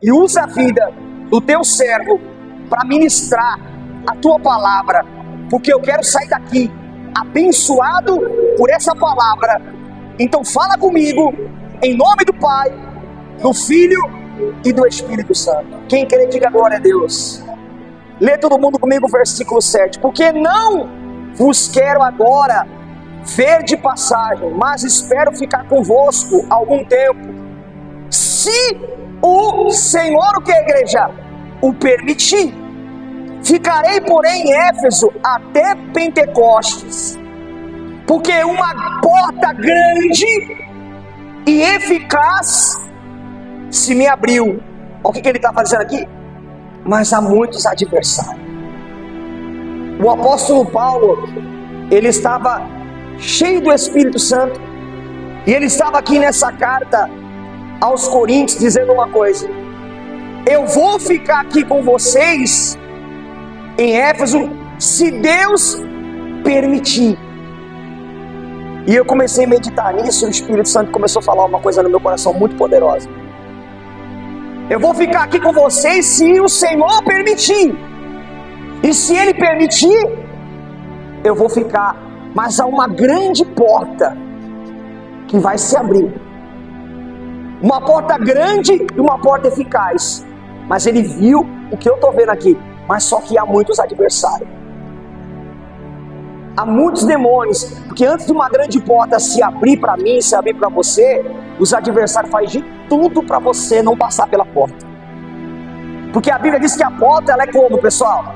e usa a vida do teu servo para ministrar a tua palavra, porque eu quero sair daqui abençoado por essa palavra. Então fala comigo, em nome do Pai, do Filho e do Espírito Santo. Quem crê, diga glória a Deus. Lê todo mundo comigo o versículo 7. Porque não vos quero agora ver de passagem, mas espero ficar convosco algum tempo, se o Senhor, o que a igreja o permitir. Ficarei, porém, em Éfeso até Pentecostes, porque uma porta grande e eficaz se me abriu. Olha o que ele está fazendo aqui. Mas há muitos adversários. O apóstolo Paulo, ele estava cheio do Espírito Santo, e ele estava aqui nessa carta aos Coríntios dizendo uma coisa: eu vou ficar aqui com vocês em Éfeso se Deus permitir. E eu comecei a meditar nisso, e o Espírito Santo começou a falar uma coisa no meu coração muito poderosa. Eu vou ficar aqui com vocês se o Senhor permitir. E se Ele permitir, eu vou ficar. Mas há uma grande porta que vai se abrir. Uma porta grande e uma porta eficaz. Mas ele viu o que eu estou vendo aqui. Mas só que há muitos adversários. Há muitos demônios. Porque antes de uma grande porta se abrir para mim, se abrir para você, os adversários fazem de tudo para você não passar pela porta. Porque a Bíblia diz que a porta, ela é como, pessoal?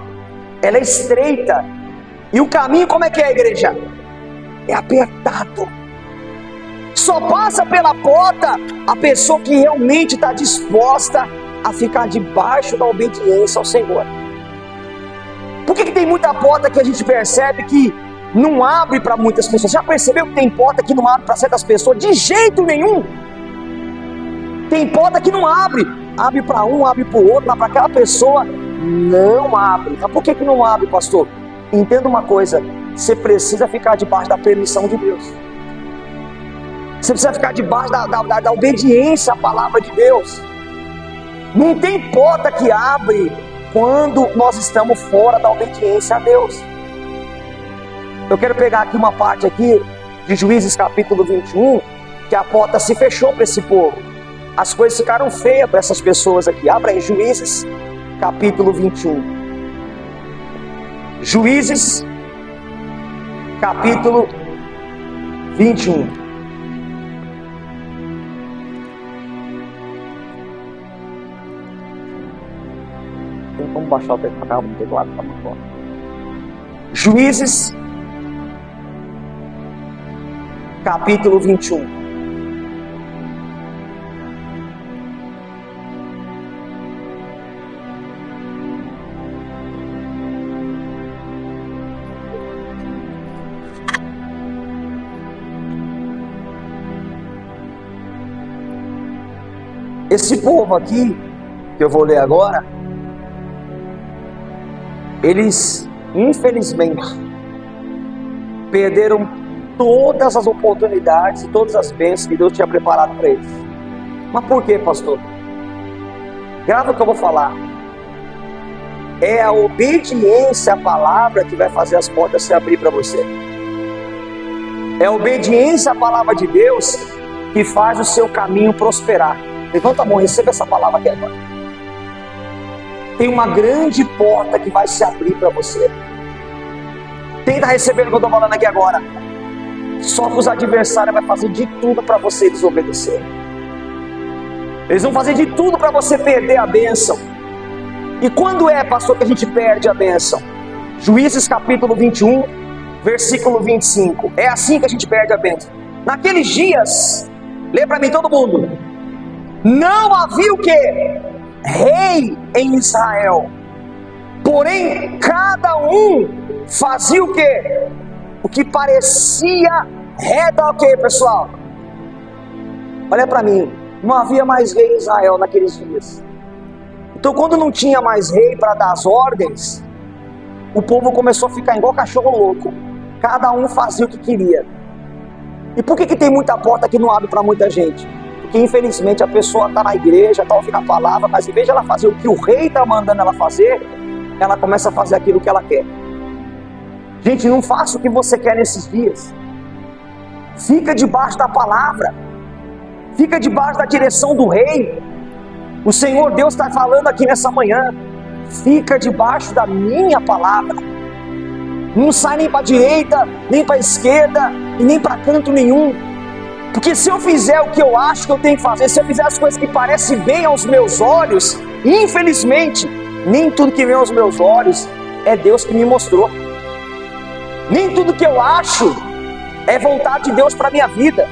Ela é estreita. E o caminho, como é que é, igreja? É apertado. Só passa pela porta a pessoa que realmente está disposta a ficar debaixo da obediência ao Senhor. Por que tem muita porta que a gente percebe que não abre para muitas pessoas? Já percebeu que tem porta que não abre para certas pessoas? De jeito nenhum. Tem porta que não abre. Abre para um, abre para o outro, mas para aquela pessoa não abre. Mas por que não abre, pastor? Entenda uma coisa: você precisa ficar debaixo da permissão de Deus. Você precisa ficar debaixo da obediência à palavra de Deus. Não tem porta que abre quando nós estamos fora da obediência a Deus. Eu quero pegar aqui uma parte aqui de Juízes capítulo 21, que a porta se fechou para esse povo. As coisas ficaram feias para essas pessoas aqui. Abra aí Juízes capítulo 21. Juízes capítulo 21. Tem como baixar o teclado para fora. Juízes capítulo 21. Esse povo aqui, que eu vou ler agora, eles, infelizmente, perderam todas as oportunidades e todas as bênçãos que Deus tinha preparado para eles. Mas por quê, pastor? Grava o que eu vou falar. É a obediência à palavra que vai fazer as portas se abrir para você. É a obediência à palavra de Deus que faz o seu caminho prosperar. Levanta a mão, receba essa palavra aqui agora. Tem uma grande porta que vai se abrir para você. Tenta receber o que eu estou falando aqui agora. Só que os adversários vão fazer de tudo para você desobedecer. Eles vão fazer de tudo para você perder a bênção. E quando é, pastor, que a gente perde a bênção? Juízes capítulo 21, versículo 25. É assim que a gente perde a bênção. Naqueles dias, lê para mim todo mundo. Não havia o que? Rei em Israel. Porém, cada um fazia o que? O que parecia reto. O que, pessoal? Olha para mim. Não havia mais rei em Israel naqueles dias. Então, quando não tinha mais rei para dar as ordens, o povo começou a ficar igual cachorro louco. Cada um fazia o que queria. E por que tem muita porta que não abre para muita gente? Porque infelizmente a pessoa está na igreja, está ouvindo a palavra, mas em vez de ela fazer o que o rei está mandando ela fazer, ela começa a fazer aquilo que ela quer. Gente, não faça o que você quer nesses dias. Fica debaixo da palavra. Fica debaixo da direção do rei. O Senhor Deus está falando aqui nessa manhã. Fica debaixo da minha palavra. Não sai nem para a direita, nem para a esquerda, e nem para canto nenhum. Porque se eu fizer o que eu acho que eu tenho que fazer, se eu fizer as coisas que parecem bem aos meus olhos, infelizmente, nem tudo que vem aos meus olhos é Deus que me mostrou. Nem tudo que eu acho é vontade de Deus para a minha vida.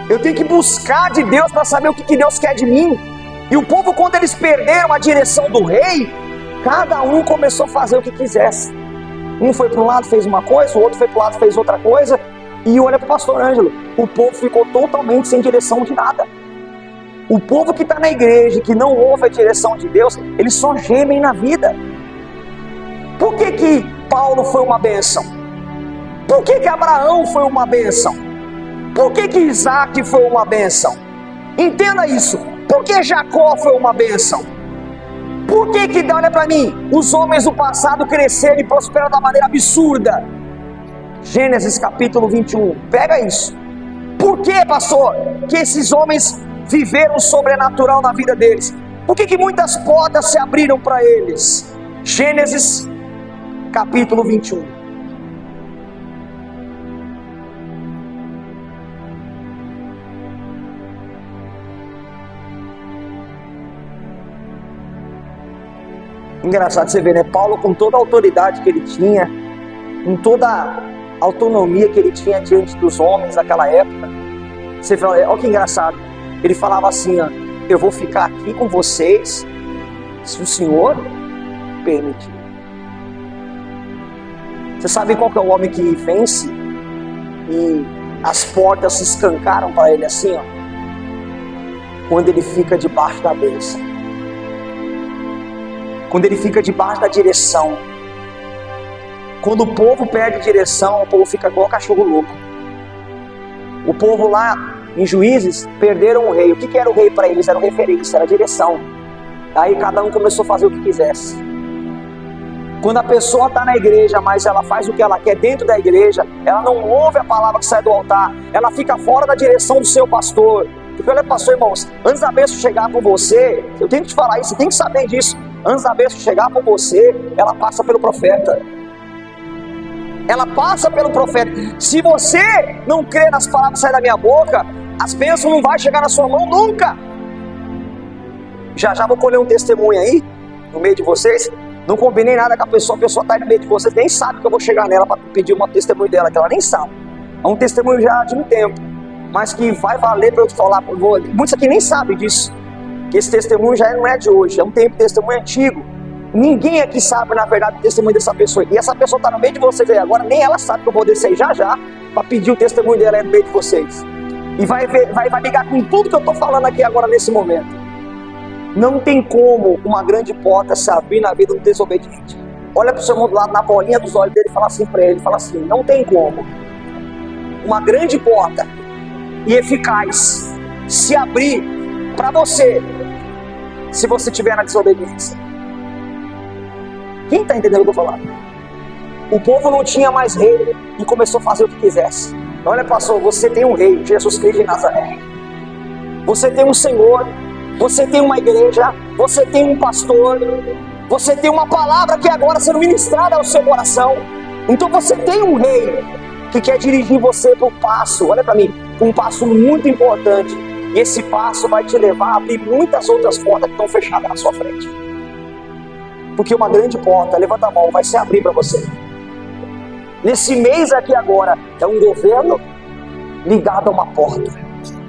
Eu tenho que buscar de Deus para saber o que Deus quer de mim. E o povo, quando eles perderam a direção do rei, cada um começou a fazer o que quisesse. Um foi para um lado, fez uma coisa, o outro foi para o lado, fez outra coisa. E olha para o pastor Ângelo, o povo ficou totalmente sem direção de nada. O povo que está na igreja, que não ouve a direção de Deus, eles só gemem na vida. Por que Paulo foi uma bênção? Por que Abraão foi uma bênção? Por que Isaac foi uma bênção? Entenda isso. Por que Jacó foi uma bênção? Por que olha para mim, os homens do passado cresceram e prosperaram da maneira absurda? Gênesis capítulo 21, pega isso. Por que, pastor, que esses homens viveram o sobrenatural na vida deles? Por que muitas portas se abriram para eles? Gênesis capítulo 21. Engraçado você ver, né? Paulo, com toda a autoridade que ele tinha, com toda a autonomia que ele tinha diante dos homens daquela época, você fala, olha que engraçado, ele falava assim, ó, eu vou ficar aqui com vocês se o Senhor permitir. Você sabe qual que é o homem que vence e as portas se escancaram para ele assim, ó? Quando ele fica debaixo da bênção, quando ele fica debaixo da direção. Quando o povo perde direção, o povo fica igual cachorro louco. O povo lá em Juízes perderam o rei. O que era o rei para eles? Era referência, era direção. Aí cada um começou a fazer o que quisesse. Quando a pessoa está na igreja, mas ela faz o que ela quer dentro da igreja, ela não ouve a palavra que sai do altar, ela fica fora da direção do seu pastor. Porque olha, pastor, irmãos, antes da bênção chegar por você, eu tenho que te falar isso, você tem que saber disso. Antes da bênção chegar por você, ela passa pelo profeta. Ela passa pelo profeta. Se você não crê nas palavras que saem da minha boca, as bênçãos não vão chegar na sua mão nunca. Já vou colher um testemunho aí, no meio de vocês. Não combinei nada com a pessoa está no meio de vocês, nem sabe que eu vou chegar nela para pedir um testemunho dela, que ela nem sabe. É um testemunho já de um tempo, mas que vai valer para eu te falar. Muitos aqui nem sabem disso, que esse testemunho já não é de hoje, é um tempo de testemunho antigo. Ninguém aqui sabe, na verdade, o testemunho dessa pessoa. E essa pessoa está no meio de vocês aí agora, nem ela sabe que eu vou descer já para pedir o testemunho dela aí no meio de vocês. E vai ligar com tudo que eu estou falando aqui agora nesse momento. Não tem como uma grande porta se abrir na vida do desobediente. Olha para o seu irmão do lado, na bolinha dos olhos dele, e fala assim para ele, fala assim, não tem como uma grande porta e eficaz se abrir para você, se você estiver na desobediência. Quem está entendendo o que eu estou falando? O povo não tinha mais rei e começou a fazer o que quisesse. Olha, pastor, você tem um rei, Jesus Cristo de Nazaré. Você tem um Senhor, você tem uma igreja, você tem um pastor, você tem uma palavra que agora sendo ministrada ao seu coração. Então você tem um rei que quer dirigir você para um passo, olha para mim, um passo muito importante. E esse passo vai te levar a abrir muitas outras portas que estão fechadas na sua frente. Porque uma grande porta, levanta a mão, vai se abrir para você. Nesse mês aqui agora, é um governo ligado a uma porta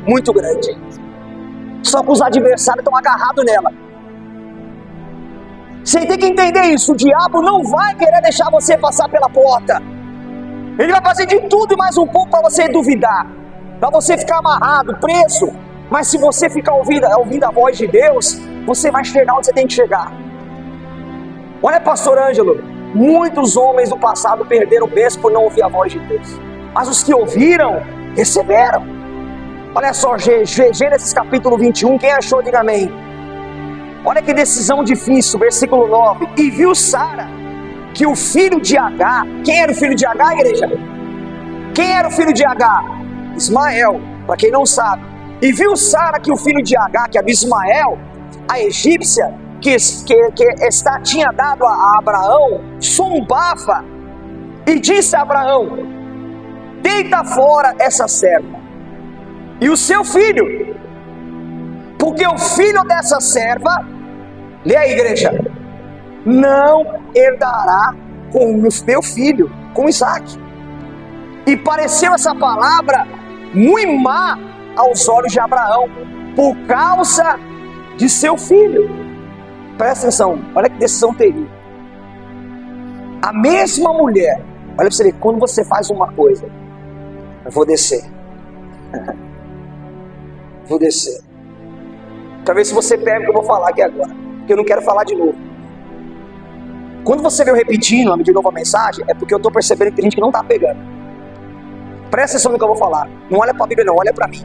muito grande. Só que os adversários estão agarrados nela. Você tem que entender isso. O diabo não vai querer deixar você passar pela porta. Ele vai fazer de tudo e mais um pouco para você duvidar, para você ficar amarrado, preso. Mas se você ficar ouvindo a voz de Deus, você vai chegar onde você tem que chegar. Olha, pastor Ângelo, muitos homens do passado perderam bênção por não ouvir a voz de Deus. Mas os que ouviram, receberam. Olha só, Gênesis capítulo 21, quem achou, diga amém. Olha que decisão difícil, versículo 9. E viu Sara que o filho de Agar, quem era o filho de Agar, igreja? Quem era o filho de Agar? Ismael, para quem não sabe. E viu Sara que o filho de Agar, que era Ismael, a egípcia, que tinha dado a Abraão, zombava, e disse a Abraão: deita fora essa serva e o seu filho, porque o filho dessa serva, lê aí, igreja, não herdará com o meu filho, com Isaac. E pareceu essa palavra muito má aos olhos de Abraão, por causa de seu filho. Presta atenção, olha que decisão terrível. A mesma mulher, olha para você ver, quando você faz uma coisa, eu vou descer. Vou descer. Talvez se você pega o que eu vou falar aqui agora, porque eu não quero falar de novo. Quando você vê eu repetindo de novo a mensagem, é porque eu estou percebendo que tem gente que não está pegando. Presta atenção no que eu vou falar. Não olha para a Bíblia não, olha para mim.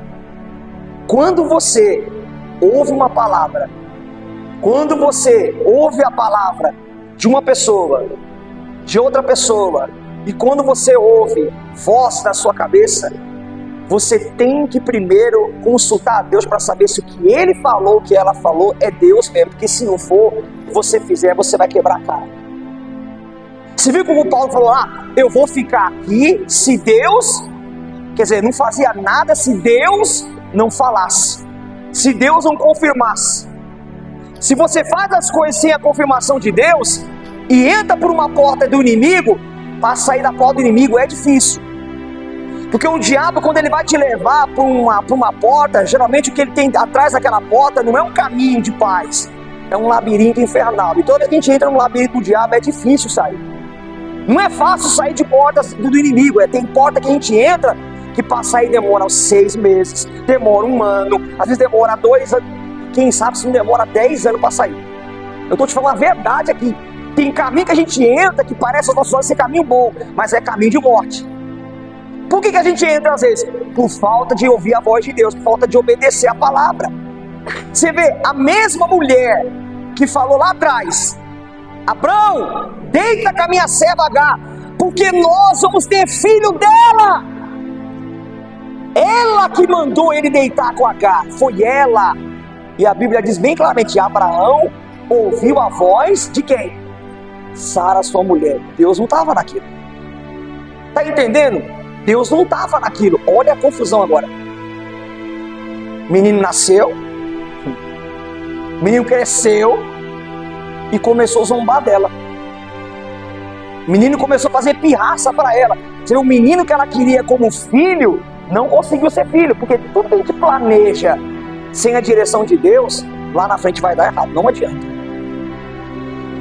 Quando você ouve uma palavra, quando você ouve a palavra de uma pessoa, de outra pessoa, e quando você ouve voz na sua cabeça, você tem que primeiro consultar a Deus para saber se o que ele falou, o que ela falou é Deus mesmo, porque se não for, você fizer, você vai quebrar a cara. Você viu como o Paulo falou lá? Eu vou ficar aqui se Deus, quer dizer, não fazia nada se Deus não falasse, se Deus não confirmasse. Se você faz as coisas sem a confirmação de Deus e entra por uma porta do inimigo, para sair da porta do inimigo é difícil. Porque o diabo, quando ele vai te levar para uma porta, geralmente o que ele tem atrás daquela porta não é um caminho de paz, é um labirinto infernal. E toda vez que a gente entra no labirinto do diabo é difícil sair. Não é fácil sair de portas do inimigo, tem porta que a gente entra que para sair demora 6 meses, demora 1 ano, às vezes demora 2 anos, quem sabe se não demora 10 anos para sair. Eu estou te falando a verdade aqui. Tem caminho que a gente entra que parece aos nossos olhos ser caminho bom, mas é caminho de morte. Por que a gente entra às vezes? Por falta de ouvir a voz de Deus, por falta de obedecer a palavra. Você vê, a mesma mulher que falou lá atrás: Abraão, deita com a minha serva Agar, porque nós vamos ter filho dela. Ela que mandou ele deitar com Agar, foi ela. E a Bíblia diz bem claramente: Abraão ouviu a voz de quem? Sara, sua mulher. Deus não estava naquilo. Está entendendo? Deus não estava naquilo. Olha a confusão agora. Menino nasceu, menino cresceu e começou a zombar dela. Menino começou a fazer pirraça para ela. O menino que ela queria como filho não conseguiu ser filho, porque tudo que a gente planeja sem a direção de Deus, lá na frente vai dar errado, não adianta.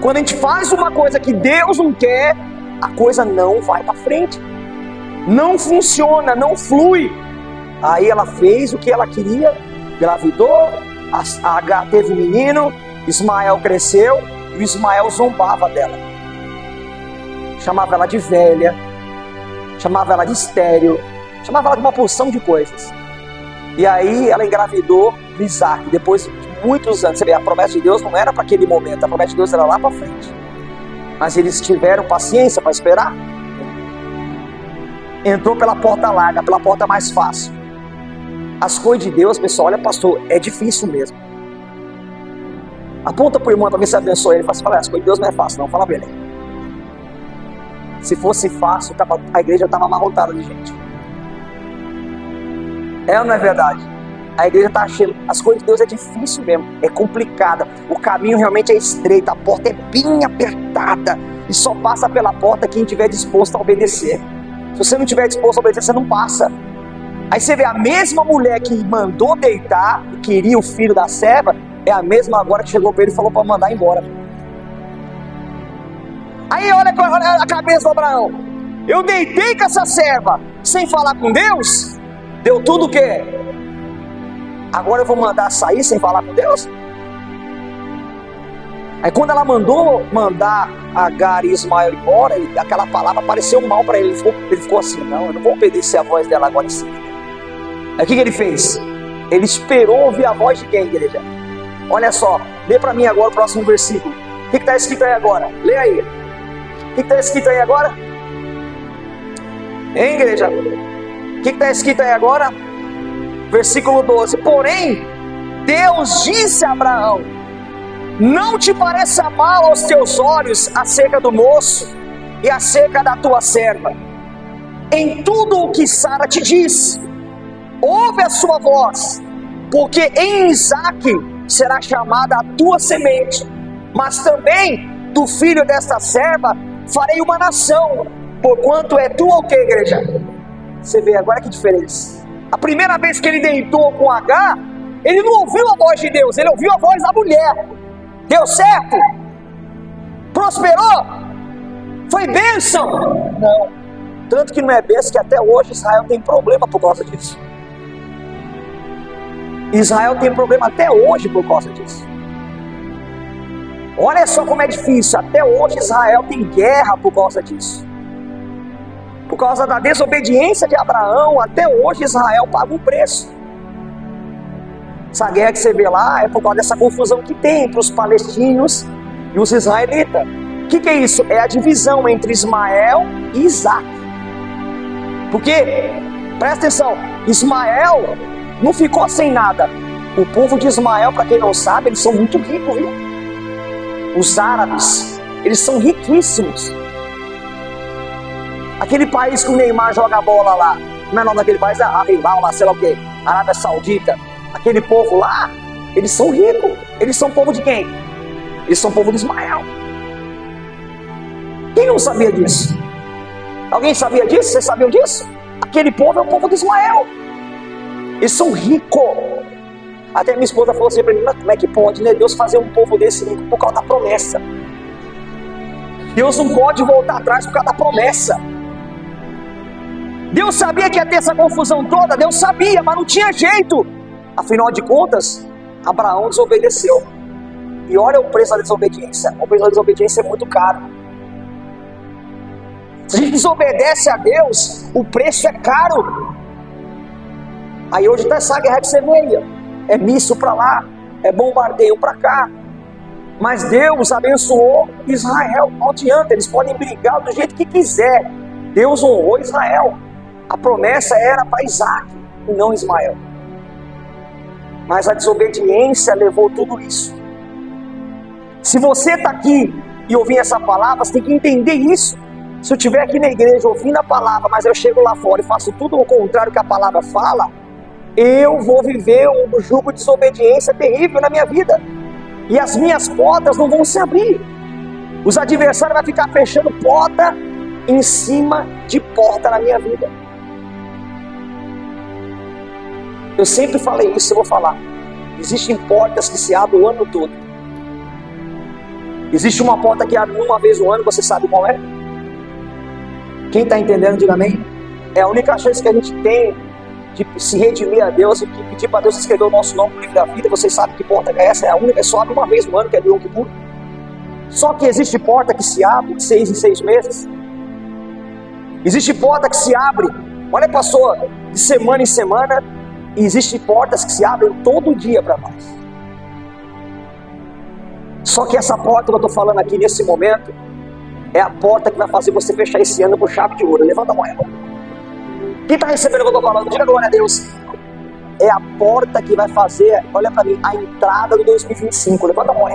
Quando a gente faz uma coisa que Deus não quer, a coisa não vai para frente, não funciona, não flui. Aí ela fez o que ela queria, engravidou, a Agar teve menino, Ismael cresceu, e o Ismael zombava dela, chamava ela de velha, chamava ela de estéril, chamava ela de uma porção de coisas. E aí ela engravidou de Isaac, depois de muitos anos. Você vê, a promessa de Deus não era para aquele momento, a promessa de Deus era lá para frente. Mas eles tiveram paciência para esperar. Entrou pela porta larga, pela porta mais fácil. As coisas de Deus, pessoal, olha pastor, é difícil mesmo. Aponta para o irmão para ver se abençoa ele. Fala, as coisas de Deus não é fácil não, fala bem. Se fosse fácil, a igreja estava amarrotada de gente. É ou não é verdade? A igreja está achando, as coisas de Deus é difícil mesmo, é complicada, o caminho realmente é estreito, a porta é bem apertada, e só passa pela porta quem estiver disposto a obedecer. Se você não estiver disposto a obedecer, você não passa. Aí você vê, a mesma mulher que mandou deitar, e queria o filho da serva, é a mesma agora que chegou para ele e falou para mandar embora. Aí olha a cabeça do Abraão: eu deitei com essa serva sem falar com Deus, deu tudo o quê? Agora eu vou mandar sair sem falar com Deus? Aí quando ela mandar Agar e Ismael embora, aquela palavra pareceu mal para ele. Ele ficou assim: não, eu não vou obedecer a voz dela agora em seguida. Aí o que ele fez? Ele esperou ouvir a voz de quem, igreja? Olha só, lê para mim agora o próximo versículo. O que está escrito aí agora? Lê aí. O que está escrito aí agora? Hein, igreja? O que está escrito aí agora? Versículo 12. Porém, Deus disse a Abraão: não te pareça mal aos teus olhos acerca do moço e acerca da tua serva. Em tudo o que Sara te diz, ouve a sua voz, porque em Isaque será chamada a tua semente, mas também do filho desta serva farei uma nação, porquanto é tua o que, igreja? Você vê agora que diferença. A primeira vez que ele deitou com H, ele não ouviu a voz de Deus, ele ouviu a voz da mulher. Deu certo? Prosperou? Foi bênção? Não. Tanto que não é bênção que até hoje Israel tem problema por causa disso. Israel tem problema até hoje por causa disso. Olha só como é difícil. Até hoje Israel tem guerra por causa disso. Por causa da desobediência de Abraão, até hoje Israel paga um preço. Essa guerra que você vê lá é por causa dessa confusão que tem entre os palestinos e os israelitas. O que é isso? É a divisão entre Ismael e Isaac. Porque, presta atenção, Ismael não ficou sem nada. O povo de Ismael, para quem não sabe, eles são muito ricos, viu? Os árabes, eles são riquíssimos. Aquele país que o Neymar joga bola lá, como é o nome daquele país? Arrival, lá, sei lá o que, Arábia Saudita. Aquele povo lá, eles são ricos. Eles são povo de quem? Eles são povo de Ismael. Quem não sabia disso? Alguém sabia disso? Vocês sabiam disso? Aquele povo é o povo de Ismael. Eles são ricos. Até minha esposa falou assim para mim: como é que pode, né, Deus fazer um povo desse rico por causa da promessa? Deus não pode voltar atrás por causa da promessa. Deus sabia que ia ter essa confusão toda? Deus sabia, mas não tinha jeito. Afinal de contas, Abraão desobedeceu. E olha o preço da desobediência. O preço da desobediência é muito caro. Se a gente desobedece a Deus, o preço é caro. Aí hoje está essa guerra que você veio. É míssil para lá, é bombardeio para cá. Mas Deus abençoou Israel. Não adianta, eles podem brigar do jeito que quiser. Deus honrou Israel. A promessa era para Isaac e não Ismael. Mas a desobediência levou tudo isso. Se você está aqui e ouvir essa palavra, você tem que entender isso. Se eu estiver aqui na igreja ouvindo a palavra, mas eu chego lá fora e faço tudo o contrário que a palavra fala, eu vou viver um jugo de desobediência terrível na minha vida. E as minhas portas não vão se abrir. Os adversários vão ficar fechando porta em cima de porta na minha vida. Eu sempre falei isso, eu vou falar. Existem portas que se abrem o ano todo. Existe uma porta que abre uma vez no ano, você sabe qual é? Quem está entendendo, diga amém. É a única chance que a gente tem de se redimir a Deus e de pedir para Deus escrever o nosso nome no livro da vida. Vocês sabem que porta é essa? É a única, só abre uma vez no ano, que é de Yom Kippur. Só que existe porta que se abre de 6 em 6 meses. Existe porta que se abre, olha, pastor, de semana em semana. E existem portas que se abrem todo dia para nós. Só que essa porta que eu estou falando aqui nesse momento é a porta que vai fazer você fechar esse ano com chave de ouro. Levanta a mão. Quem está recebendo o que eu estou falando? Diga glória a Deus. É a porta que vai fazer, olha para mim, a entrada do 2025. Levanta a mão.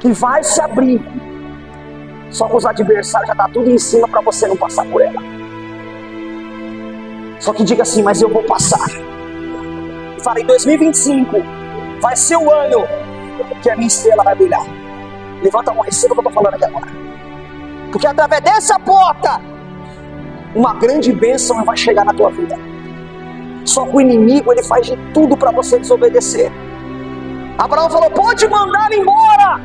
Que vai se abrir. Só que os adversários já estão tudo em cima para você não passar por ela. Só que diga assim: mas eu vou passar. E fala, em 2025 vai ser o ano que a minha estrela vai brilhar. Levanta a mão, receba o que eu estou falando aqui agora. Porque através dessa porta, uma grande bênção vai chegar na tua vida. Só que o inimigo, ele faz de tudo para você desobedecer. Abraão falou: pode mandar ele embora.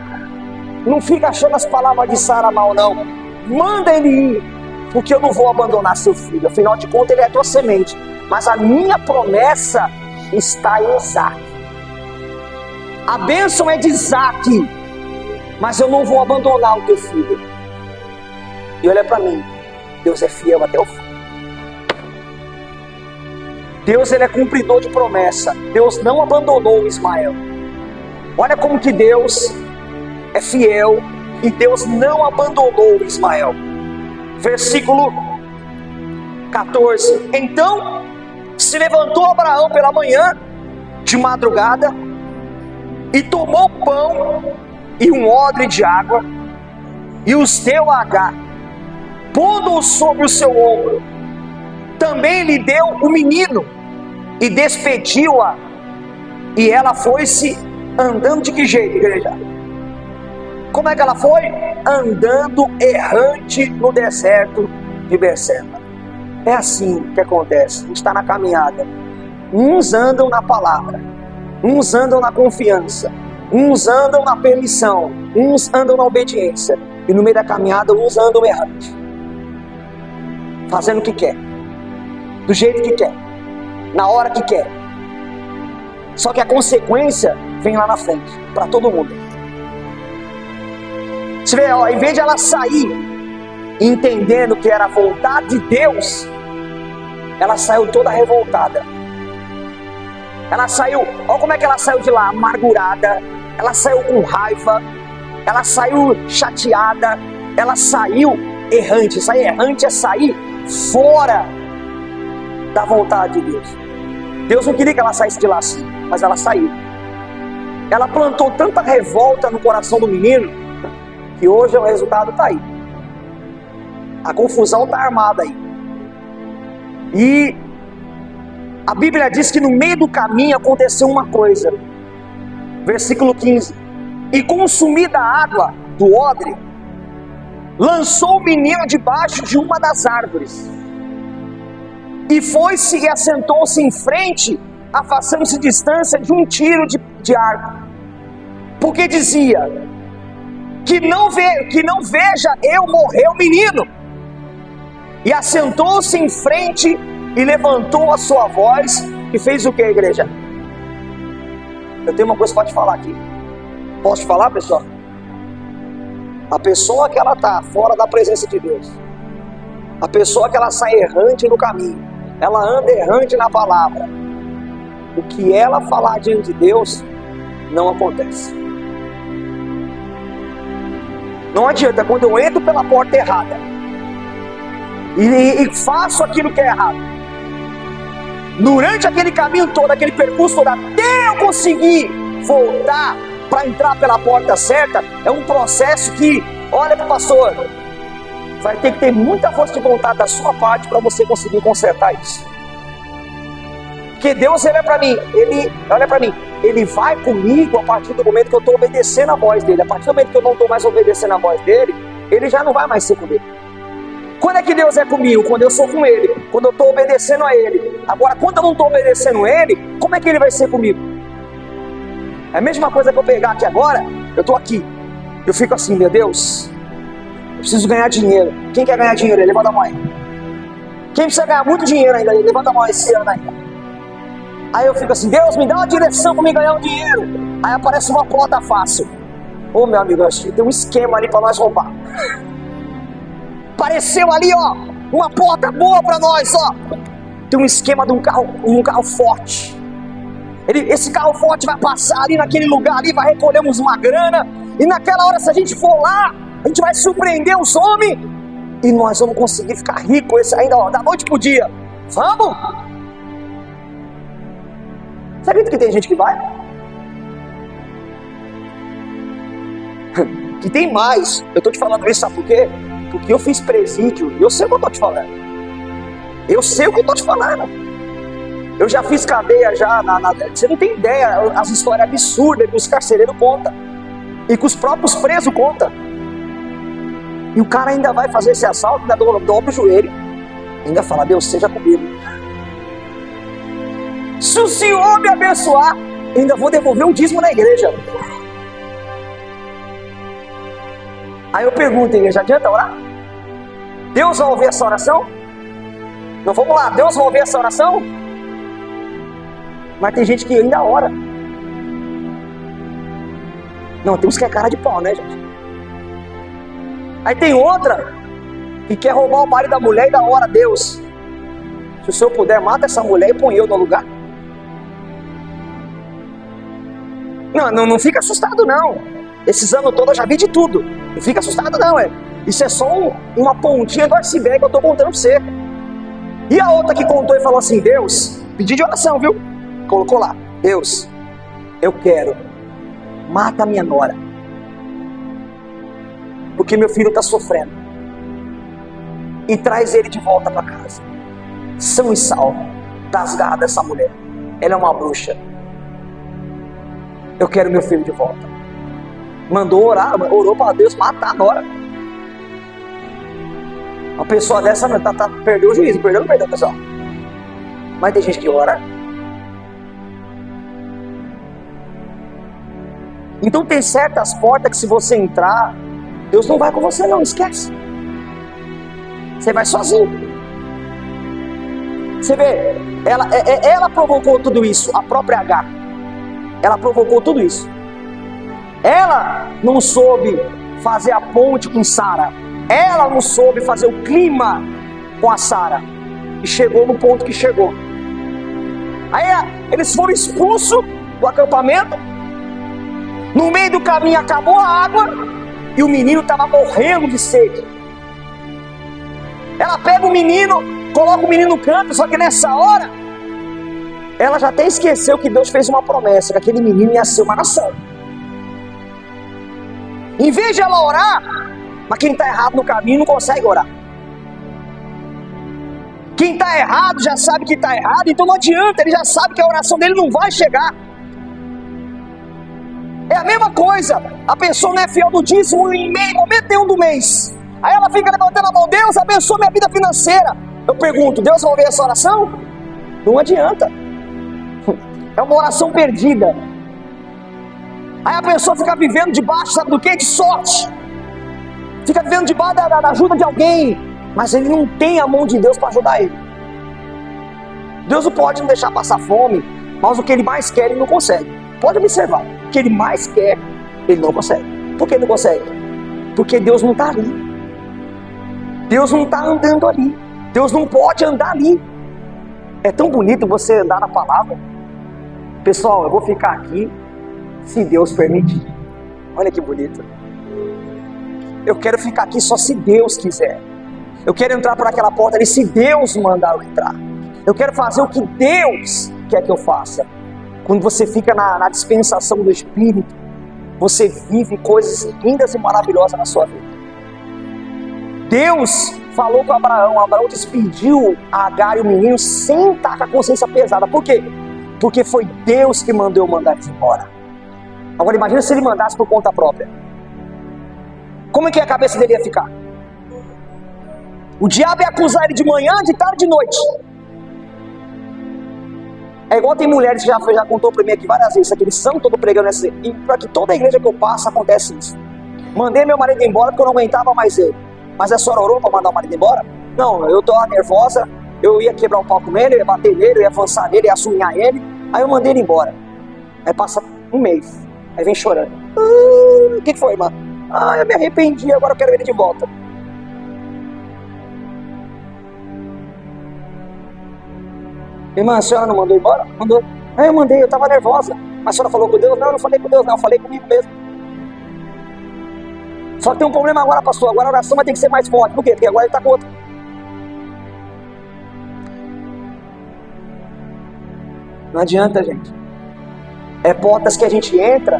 Não fica achando as palavras de Sara mal, não. Manda ele ir, porque eu não vou abandonar seu filho. Afinal de contas, ele é a tua semente. Mas a minha promessa está em Isaac. A bênção é de Isaac, mas eu não vou abandonar o teu filho. E olha para mim, Deus é fiel até o fim. Deus, ele é cumpridor de promessa. Deus não abandonou Ismael. Olha como que Deus é fiel e Deus não abandonou Ismael. Versículo 14. Então se levantou Abraão pela manhã, de madrugada, e tomou pão e um odre de água, e os deu a Agar, pondo-o sobre o seu ombro. Também lhe deu o menino, e despediu-a, e ela foi-se andando de que jeito, igreja? Como é que ela foi? Andando errante no deserto de Berseba. É assim que acontece, a gente está na caminhada. Uns andam na palavra, uns andam na confiança, uns andam na permissão, uns andam na obediência, e no meio da caminhada uns andam errante, fazendo o que quer, do jeito que quer, na hora que quer. Só que a consequência vem lá na frente, para todo mundo. Você vê, ó, em vez de ela sair entendendo que era a vontade de Deus, ela saiu toda revoltada. Ela saiu, olha como é que ela saiu de lá, amargurada, ela saiu com raiva, ela saiu chateada, ela saiu errante. Sair errante é sair fora da vontade de Deus. Deus não queria que ela saísse de lá assim, mas ela saiu. Ela plantou tanta revolta no coração do menino, que hoje o resultado está aí. A confusão está armada aí. E a Bíblia diz que no meio do caminho aconteceu uma coisa. Versículo 15. E consumida a água do odre, lançou o menino debaixo de uma das árvores. E foi-se e assentou-se em frente, afastando-se distância de um tiro de arco. Porque dizia, que não veja eu morrer o menino. E assentou-se em frente e levantou a sua voz e fez o que, igreja? Eu tenho uma coisa para te falar aqui. Posso te falar, pessoal? A pessoa que ela está fora da presença de Deus, a pessoa que ela sai errante no caminho, ela anda errante na palavra, o que ela falar diante de Deus não acontece. Não adianta, quando eu entro pela porta errada e faço aquilo que é errado, durante aquele caminho todo, aquele percurso todo, até eu conseguir voltar para entrar pela porta certa, é um processo que, olha para o pastor, vai ter que ter muita força de vontade da sua parte para você conseguir consertar isso. Porque Deus, ele é para mim, olha para mim, ele vai comigo a partir do momento que eu estou obedecendo a voz dele. A partir do momento que eu não estou mais obedecendo a voz dele, ele já não vai mais ser comigo. Quando é que Deus é comigo? Quando eu sou com ele, quando eu estou obedecendo a ele. Agora, quando eu não estou obedecendo a ele, como é que ele vai ser comigo? É a mesma coisa que eu pegar aqui agora, eu estou aqui, eu fico assim, meu Deus, eu preciso ganhar dinheiro. Quem quer ganhar dinheiro? Levanta a mão aí. Quem precisa ganhar muito dinheiro ainda? Levanta a mão esse ano ainda. Aí eu fico assim, Deus, me dá uma direção para me ganhar um dinheiro. Aí aparece uma porta fácil. Ô meu amigo, tem um esquema ali para nós roubar. Apareceu ali, ó, uma porta boa para nós, ó. Tem um esquema de um carro forte. Esse carro forte vai passar ali naquele lugar ali, vai recolhermos uma grana. E naquela hora, se a gente for lá, a gente vai surpreender os homens. E nós vamos conseguir ficar ricos ainda, ó, da noite pro dia. Vamos? Você acredita que tem gente que vai? Que tem mais. Eu estou te falando isso, sabe por quê? Porque eu fiz presídio e eu sei o que eu estou te falando. Eu sei o que eu estou te falando. Eu já fiz cadeia já. Você não tem ideia as histórias absurdas que os carcereiros contam. E que os próprios presos contam. E o cara ainda vai fazer esse assalto, ainda dobra o joelho. Ainda fala, Deus seja comigo. Se o Senhor me abençoar, ainda vou devolver o dízimo na igreja. Aí eu pergunto, igreja, adianta orar? Deus vai ouvir essa oração? Não, vamos lá, Deus vai ouvir essa oração? Mas tem gente que ainda ora. Não, tem uns que é cara de pau, né, gente? Aí tem outra que quer roubar o marido da mulher e ainda ora a Deus. Se o Senhor puder, mata essa mulher e põe eu no lugar. Não fica assustado não. Esses anos todos eu já vi de tudo. Não fica assustado não, Isso é só uma pontinha do iceberg que eu estou contando para você. E a outra que contou e falou assim: Deus, pedi de oração, viu? Colocou lá: Deus, eu quero, mata a minha nora, porque meu filho está sofrendo, e traz ele de volta para casa, são e salvo, das garras dessa mulher. Ela é uma bruxa. Eu quero meu filho de volta. Mandou orar, orou para Deus matar a nora. Uma pessoa dessa perdeu o juízo, perdeu, pessoal. Mas tem gente que ora. Então tem certas portas que se você entrar, Deus não vai com você não, esquece. Você vai sozinho. Você vê, ela provocou tudo isso, a própria Agar. Ela provocou tudo isso. Ela não soube fazer a ponte com Sara. Ela não soube fazer o clima com a Sara. E chegou no ponto que chegou. Aí eles foram expulsos do acampamento. No meio do caminho acabou a água. E o menino estava morrendo de sede. Ela pega o menino, coloca o menino no canto. Só que nessa hora, ela já até esqueceu que Deus fez uma promessa, que aquele menino ia ser uma nação. Em vez de ela orar, mas quem está errado no caminho não consegue orar. Quem está errado já sabe que está errado, então não adianta, ele já sabe que a oração dele não vai chegar. É a mesma coisa, a pessoa não é fiel no dízimo em momento nenhum do mês. Aí ela fica levantando a mão: Deus, abençoa minha vida financeira. Eu pergunto: Deus vai ouvir essa oração? Não adianta. É uma oração perdida. Aí a pessoa fica vivendo debaixo, sabe do que? De sorte. Fica vivendo debaixo da ajuda de alguém, mas ele não tem a mão de Deus para ajudar ele. Deus não pode não deixar passar fome, mas o que ele mais quer ele não consegue. Pode observar, o que ele mais quer ele não consegue. Por que ele não consegue? Porque Deus não está ali. Deus não está andando ali. Deus não pode andar ali. É tão bonito você andar na palavra. Pessoal, eu vou ficar aqui se Deus permitir. Olha que bonito. Eu quero ficar aqui só se Deus quiser. Eu quero entrar por aquela porta ali se Deus mandar eu entrar. Eu quero fazer o que Deus quer que eu faça. Quando você fica na dispensação do Espírito, você vive coisas lindas e maravilhosas na sua vida. Deus falou com Abraão. Abraão despediu a Agar e o menino sem estar com a consciência pesada. Por quê? Porque foi Deus que mandou mandar eles embora. Agora imagina se ele mandasse por conta própria. Como é que a cabeça dele ia ficar? O diabo ia acusar ele de manhã, de tarde, de noite. É igual tem mulheres que já contou para mim aqui várias vezes, aqueles são todo pregando essa. E para que toda igreja que eu passo acontece isso. Mandei meu marido embora porque eu não aguentava mais ele. Mas a senhora orou para mandar o marido embora? Não, eu tô nervosa, eu ia quebrar um pau com ele, eu ia bater nele, eu ia avançar nele, eu ia assunhar ele. Aí eu mandei ele embora. Aí passa um mês, aí vem chorando. O que foi, irmã? Eu me arrependi, agora eu quero ele de volta. Irmã, a senhora não mandou embora? Mandou. Eu mandei, eu estava nervosa. Mas a senhora falou com Deus? Não, eu não falei com Deus, não, eu falei comigo mesmo. Só que tem um problema agora, pastor. Agora a oração vai ter que ser mais forte. Por quê? Porque agora ele está com outro. Não adianta, gente. É portas que a gente entra,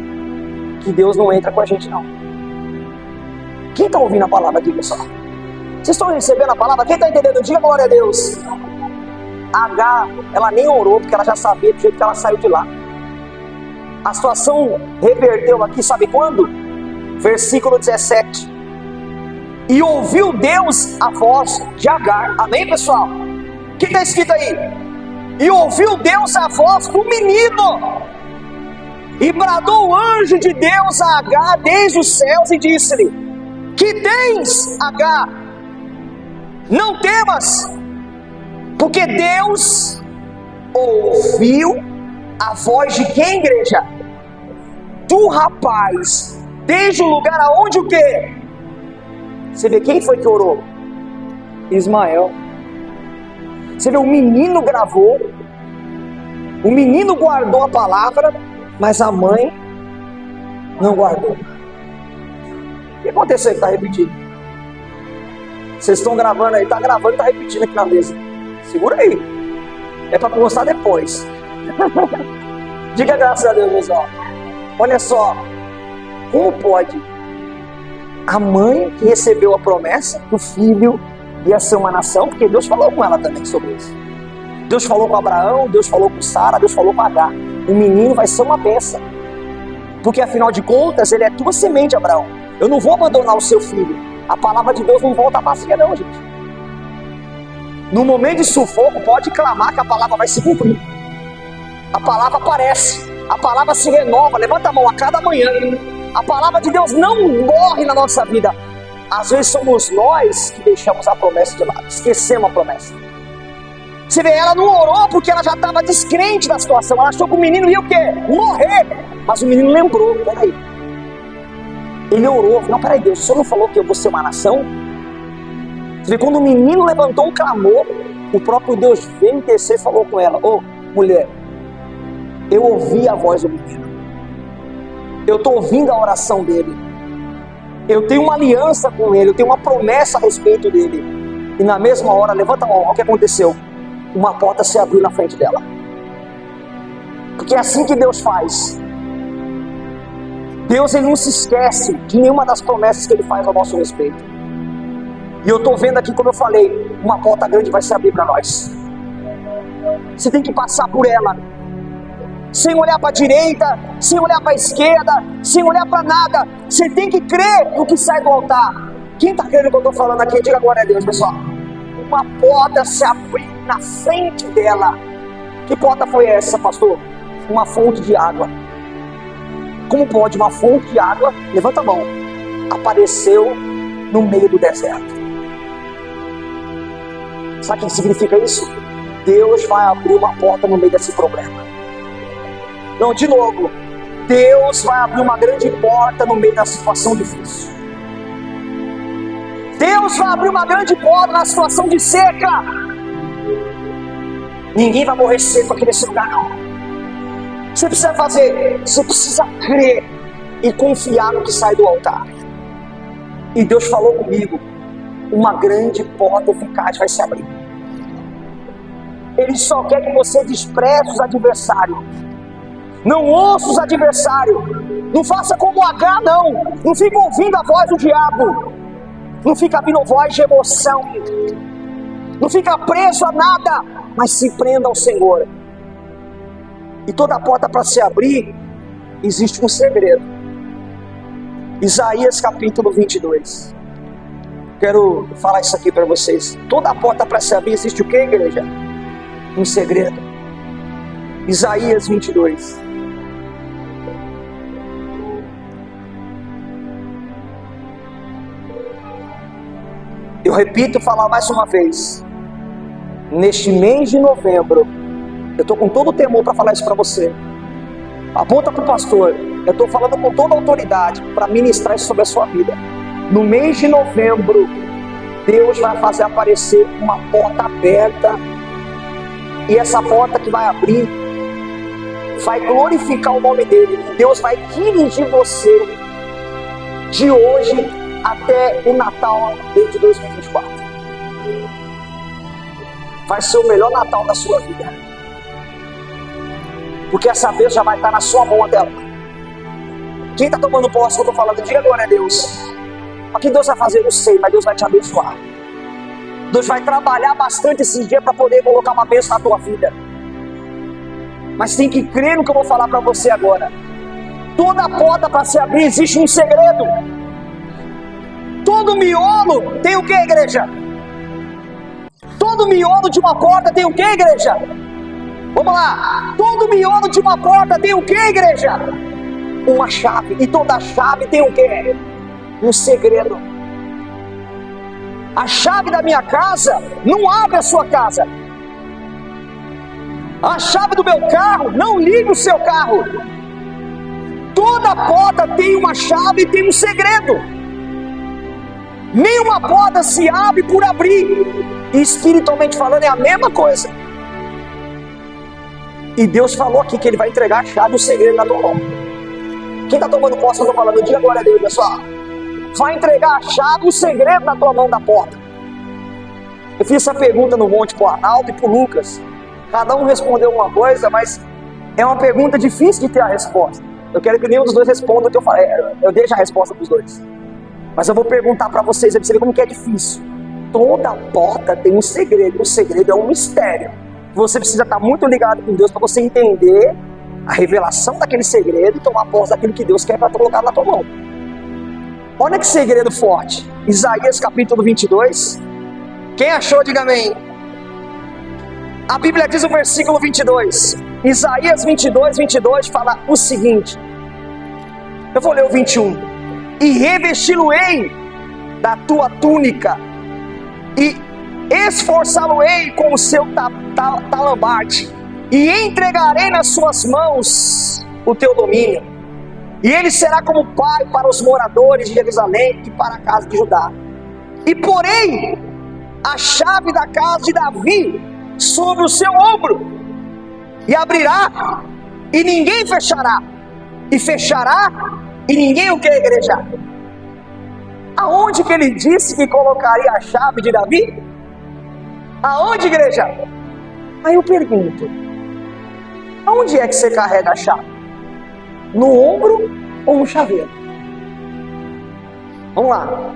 que Deus não entra com a gente, não. Quem está ouvindo a palavra aqui, pessoal? Vocês estão recebendo a palavra? Quem está entendendo? Diga glória a Deus. A Agar, ela nem orou, porque ela já sabia do jeito que ela saiu de lá. A situação reverteu aqui, sabe quando? Versículo 17. E ouviu Deus a voz de Agar. Amém, pessoal? O que está escrito aí? E ouviu Deus a voz do menino. E bradou o anjo de Deus a Agar desde os céus e disse-lhe: que tens, Agar? Não temas, porque Deus ouviu a voz de quem, igreja? Do rapaz, desde o lugar aonde o quê? Você vê quem foi que orou? Ismael. Você vê, o menino gravou, o menino guardou a palavra, mas a mãe não guardou. O que aconteceu? Está repetindo. Vocês estão gravando aí, está gravando, está repetindo aqui na mesa. Segura aí. É para postar depois. Diga graças a Deus, pessoal. Olha só, como pode a mãe que recebeu a promessa que o filho ia ser uma nação, porque Deus falou com ela também sobre isso. Deus falou com Abraão, Deus falou com Sara, Deus falou com Agar. O menino vai ser uma bênção, porque afinal de contas ele é tua semente, Abraão. Eu não vou abandonar o seu filho. A palavra de Deus não volta vazia não, gente. No momento de sufoco, pode clamar que a palavra vai se cumprir. A palavra aparece, a palavra se renova. Levanta a mão a cada manhã. A palavra de Deus não morre na nossa vida. Às vezes somos nós que deixamos a promessa de lado, esquecemos a promessa. Você vê, ela não orou porque ela já estava descrente da situação. Ela achou que o menino ia o quê? Morrer. Mas o menino lembrou, peraí. Ele orou, não, peraí, Deus, o Senhor não falou que eu vou ser uma nação? Você vê, quando o menino levantou um clamor, o próprio Deus veio descer e falou com ela: ô, mulher, eu ouvi a voz do menino. Eu estou ouvindo a oração dele. Eu tenho uma aliança com ele, eu tenho uma promessa a respeito dele. E na mesma hora, levanta a mão, olha o que aconteceu. Uma porta se abriu na frente dela. Porque é assim que Deus faz. Deus, ele não se esquece de nenhuma das promessas que ele faz ao nosso respeito. E eu estou vendo aqui, como eu falei, uma porta grande vai se abrir para nós. Você tem que passar por ela, sem olhar para a direita, sem olhar para a esquerda, sem olhar para nada. Você tem que crer no que sai do altar. Quem está crendo no que eu estou falando aqui? Diga glória a Deus, pessoal. Uma porta se abriu na frente dela. Que porta foi essa, pastor? Uma fonte de água. Como pode uma fonte de água, levanta a mão, apareceu no meio do deserto? Sabe o que significa isso? Deus vai abrir uma porta no meio desse problema. Não, de novo, Deus vai abrir uma grande porta no meio da situação difícil. Deus vai abrir uma grande porta na situação de seca. Ninguém vai morrer seco aqui nesse lugar, não. Você precisa fazer, você precisa crer e confiar no que sai do altar. E Deus falou comigo, uma grande porta eficaz vai se abrir. Ele só quer que você despreze os adversários. Não ouça os adversários. Não faça como Agar, não. Não fica ouvindo a voz do diabo. Não fica ouvindo voz de emoção. Não fica preso a nada, mas se prenda ao Senhor. E toda porta para se abrir, existe um segredo. Isaías capítulo 22. Quero falar isso aqui para vocês. Toda porta para se abrir, existe o que, igreja? Um segredo. Isaías 22. Eu repito e falar mais uma vez. Neste mês de novembro, eu estou com todo o temor para falar isso para você. Aponta para o pastor. Eu estou falando com toda a autoridade para ministrar isso sobre a sua vida. No mês de novembro, Deus vai fazer aparecer uma porta aberta. E essa porta que vai abrir vai glorificar o nome dele. Deus vai dirigir você de hoje até o Natal de 2024. Vai ser o melhor Natal da sua vida. Porque essa vez já vai estar na sua mão até lá. Quem está tomando posse que eu estou falando? Diga glória a Deus. O que Deus vai fazer, eu não sei, mas Deus vai te abençoar. Deus vai trabalhar bastante esse dia para poder colocar uma bênção na tua vida. Mas tem que crer no que eu vou falar para você agora. Toda porta para se abrir existe um segredo. Todo miolo tem o que, igreja? Todo miolo de uma porta tem o que, igreja? Vamos lá. Todo miolo de uma porta tem o que, igreja? Uma chave. E toda chave tem o que? Um segredo. A chave da minha casa não abre a sua casa. A chave do meu carro não liga o seu carro. Toda porta tem uma chave e tem um segredo. Nenhuma porta se abre por abrir. E espiritualmente falando é a mesma coisa. E Deus falou aqui que Ele vai entregar a chave, o segredo na tua mão. Quem está tomando posse, eu estou falando, diga glória a Deus, pessoal. Vai entregar a chave, o segredo na tua mão da porta. Eu fiz essa pergunta no monte para o Arnaldo e para o Lucas. Cada um respondeu uma coisa, mas é uma pergunta difícil de ter a resposta. Eu quero que nenhum dos dois responda o que eu falei. Eu deixo a resposta para os dois. Mas eu vou perguntar para vocês, para você ver como que é difícil. Toda porta tem um segredo. O segredo é um mistério. Você precisa estar muito ligado com Deus para você entender a revelação daquele segredo e tomar posse daquilo que Deus quer para colocar na tua mão. Olha que segredo forte. Isaías capítulo 22. Quem achou, diga amém. A Bíblia diz no versículo 22. Isaías 22, 22 fala o seguinte. Eu vou ler o 21. E revesti-lo-ei da tua túnica, e esforçá-lo-ei com o seu talambarte, e entregarei nas suas mãos o teu domínio. E ele será como pai para os moradores de Jerusalém e para a casa de Judá. E porém a chave da casa de Davi sobre o seu ombro, e abrirá, e ninguém fechará, e fechará, e ninguém o que, igreja? Aonde que ele disse que colocaria a chave de Davi? Aonde, igreja? Aí eu pergunto, aonde é que você carrega a chave? No ombro ou no chaveiro? Vamos lá.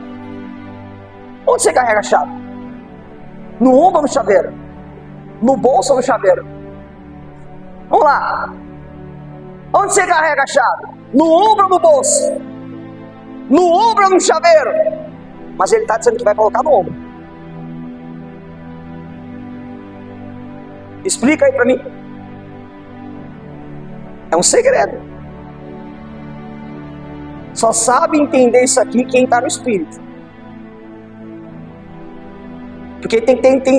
Onde você carrega a chave? No ombro ou no chaveiro? No bolso ou no chaveiro? Vamos lá. Onde você carrega a chave? No ombro ou no bolso? No ombro ou no chaveiro? Mas ele está dizendo que vai colocar no ombro. Explica aí para mim. É um segredo. Só sabe entender isso aqui quem está no Espírito. Porque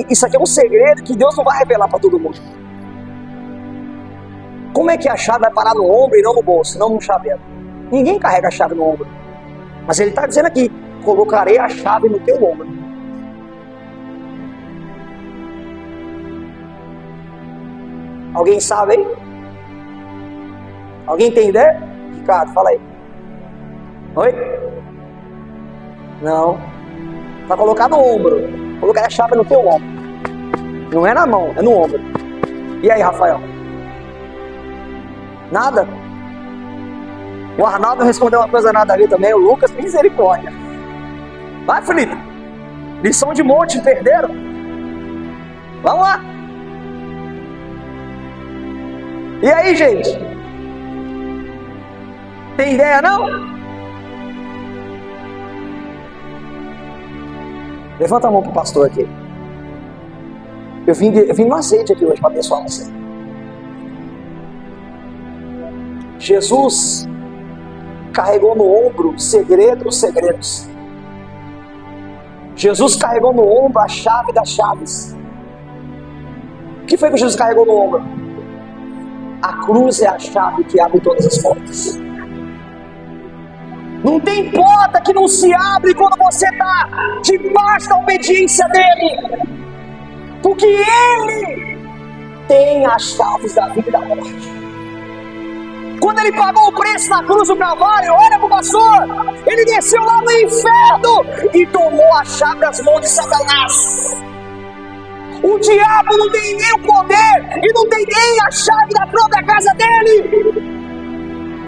isso aqui é um segredo que Deus não vai revelar para todo mundo. Como é que a chave vai parar no ombro e não no bolso, não no chaveiro? Ninguém carrega a chave no ombro. Mas ele está dizendo aqui, colocarei a chave no teu ombro. Alguém sabe aí? Alguém tem ideia? Ricardo, fala aí. Oi? Não. Vai colocar no ombro. Colocar a chave no teu ombro. Não é na mão, é no ombro. E aí, Rafael? Nada? O Arnaldo respondeu uma coisa nada a ver também. O Lucas, misericórdia. Vai, Felipe. Lição de monte, perderam? Vamos lá. E aí, gente? Tem ideia não? Levanta a mão pro pastor aqui. Eu vim no azeite aqui hoje para abençoar você. Jesus carregou no ombro segredos. Jesus carregou no ombro a chave das chaves. O que foi que Jesus carregou no ombro? A cruz é a chave que abre todas as portas. Não tem porta que não se abre quando você está debaixo da obediência dele. Porque ele tem as chaves da vida e da morte. Quando ele pagou o preço na cruz do Calvário, olha para o pastor, ele desceu lá no inferno e tomou a chave das mãos de Satanás. O diabo não tem nem o poder e não tem nem a chave da própria casa dele.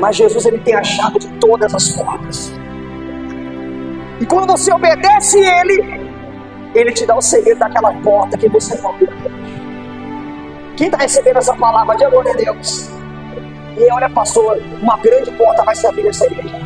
Mas Jesus, ele tem a chave de todas as portas. E quando você obedece ele te dá o segredo daquela porta que você não abriu. Quem está recebendo essa palavra de glória a Deus? E olha, pastor, uma grande porta vai se abrir nessa igreja.